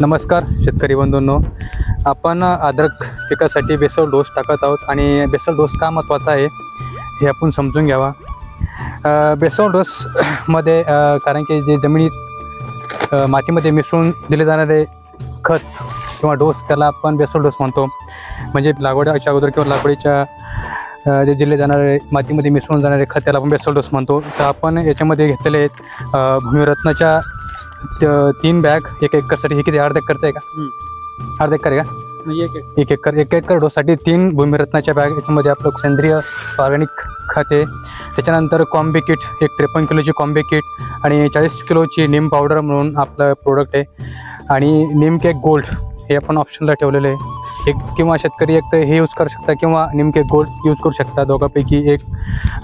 नमस्कार शेतकरी बंधूंनो, आपण अद्रक पिकासाठी बेसल डोस टाकत आहोत आणि बेसल डोस का महत्त्वाचा आहे हे आपण समजून घ्यावा। बेसल डोस मध्ये कारण की जे जमिनीत मातीमध्ये मिसळून दिले जाणारे खत किंवा डोस त्याला आपण बेसल डोस म्हणतो। म्हणजे लागवडीच्या अगोदर किंवा लागवडीच्या जे दिले जाणारे मातीमध्ये मिसळून जाणारे खत त्याला आपण बेसल डोस म्हणतो। तर आपण याच्यामध्ये घेतलेले आहेत भूमिरत्नाच्या 3 बॅग 1 एकरसाठी। हे किती अर्धा एकरचं आहे का? अर्धा एकर आहे का? 1 एकर डोससाठी 3 भूमिरत्नाच्या बॅग। याच्यामध्ये आपलं सेंद्रिय ऑर्गॅनिक खत आहे। त्याच्यानंतर कॉम्बी किट 53 किलोची कॉम्बी किट आणि 40 किलोची नीम पावडर म्हणून आपलं प्रोडक्ट आहे। आणि नीमकेक गोल्ड हे आपण ऑप्शनला ठेवलेलं आहे। एक किंवा शेतकरी एक तर हे यूज करू शकता किंवा नीमकेक गोल्ड यूज करू शकता, दोघांपैकी एक।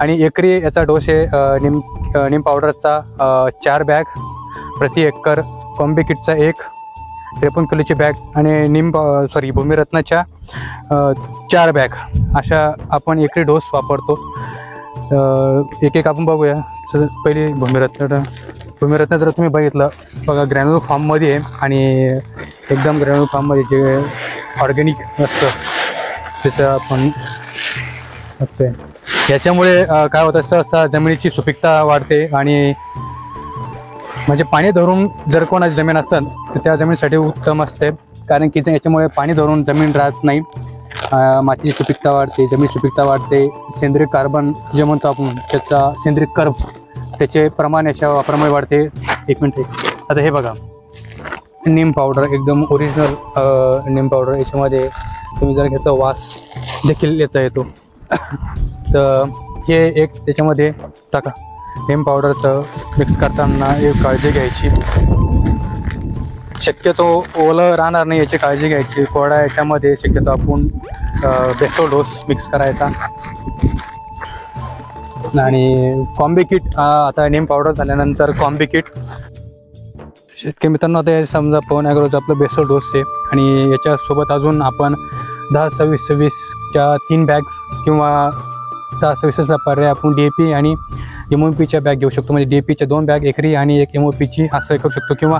आणि एकरी याचा डोस आहे नीम पावडरचा 4 बॅग प्रति एकर, कॉम्बी किटचा 1 53 किलोची बॅग आणि भूमिरत्नाच्या 4 बॅग, अशा आपण एकरी डोस वापरतो। एक आपण बघूया। पहिली भूमिरत्न जर तुम्ही बघितलं बघा, ग्रॅन्युल फॉर्ममध्ये आहे आणि एकदम ग्रॅन्युल फॉर्ममध्ये जे ऑर्गॅनिक असतं त्याचं आपण बघतोय। याच्यामुळे काय होतं, सहसा जमिनीची सुपीकता वाढते आणि म्हणजे पाणी धरून जर कोणाची जमीन असेल तर त्या जमिनीसाठी उत्तम असते, कारण की याच्यामुळे पाणी धरून जमीन राहत नाही, मातीची सुपीकता वाढते, जमीन सुपीकता वाढते। सेंद्रिय कार्बन जे म्हणतो आपण त्याचा सेंद्रिय कर्ब त्याचे प्रमाण याच्या वापरामुळे वाढते। 1 मिनिट आता हे बघा, नीम पावडर एकदम ओरिजिनल नीम पावडर। याच्यामध्ये तुम्ही जर घ्यायचा वास देखील याचा येतो। तर हे एक त्याच्यामध्ये टाका। नीम पावडरचं मिक्स करताना एक काळजी घ्यायची, शक्यतो ओलं राहणार नाही याची काळजी घ्यायची। कोरडा याच्यामध्ये शक्यतो आपण बेसल डोस मिक्स करायचा। आणि कॉम्बी किट आता नीम पावडर झाल्यानंतर कॉम्बी किट शेतकरी मित्रांनो, आता समजा पवन ॲग्रोचं आपलं बेसल डोस आहे आणि याच्यासोबत अजून आपण 10-26-26च्या 3 बॅग्स किंवा 10-26चा पर्याय आपण DAP आणि MOPच्या बॅग घेऊ शकतो। म्हणजे DAPच्या 2 बॅग एकरी आणि 1 MOPची असं करू शकतो, किंवा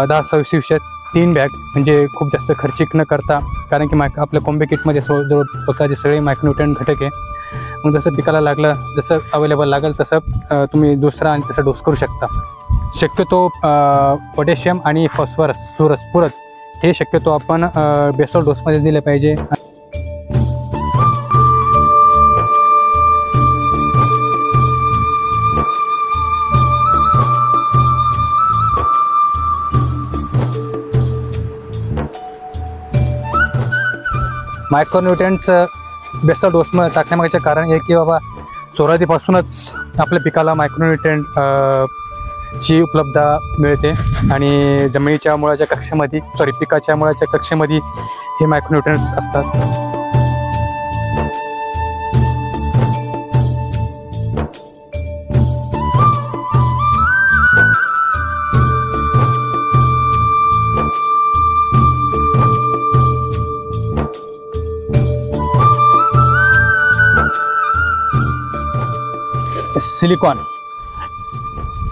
10-26च्या 3 बॅग, म्हणजे खूप जास्त खर्चिक न करता, कारण की आपल्या कॉम्बी किटमध्ये जवळ प्रकारचे सगळे मायक्रोन्यूट्रिएंट घटक आहे। मग जसं पिकाला लागलं, जसं अवेलेबल लागेल तसं तुम्ही दुसरा आणि त्याचा डोस करू शकता। शक्यतो पोटॅशियम आणि फॉस्फरस पुरत हे शक्यतो आपण बेसल डोसमध्ये दिले पाहिजे। मायक्रोन्यूट्रिएंट्स बेसल डोसमध्ये टाकण्यामागचे कारण हे की बाबा सुरुवातीपासूनच आपल्या पिकाला मायक्रोन्यूट्रिएंट ची उपलब्धता मिळते आणि जमिनीच्या मुळाच्या कक्षेमध्ये पिकाच्या मुळाच्या कक्षेमध्ये हे मायक्रोन्यूट्रिएंट्स असतात।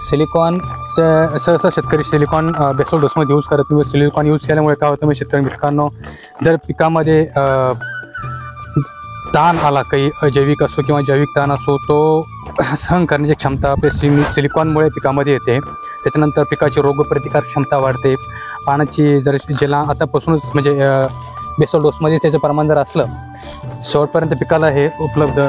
सिलिकॉन सहसा शेतकरी सिलिकॉन बेसल डोसमध्ये यूज करत नाही। सिलिकॉन यूज केल्यामुळे काय होतं, म्हणजे शेतकरी मित्रांनो, जर पिकामध्ये ताण आला, काही अजैविक असो किंवा जैविक ताण असो, तो सहन करण्याची क्षमता आपल्या सिलिकॉनमुळे पिकामध्ये येते। त्याच्यानंतर पिकाची रोगप्रतिकार क्षमता वाढते। पाण्याची जर ज्याला आतापासूनच म्हणजे बेसल डोसमध्ये त्याचं प्रमाण जर असलं, शेवटपर्यंत पिकाला हे उपलब्ध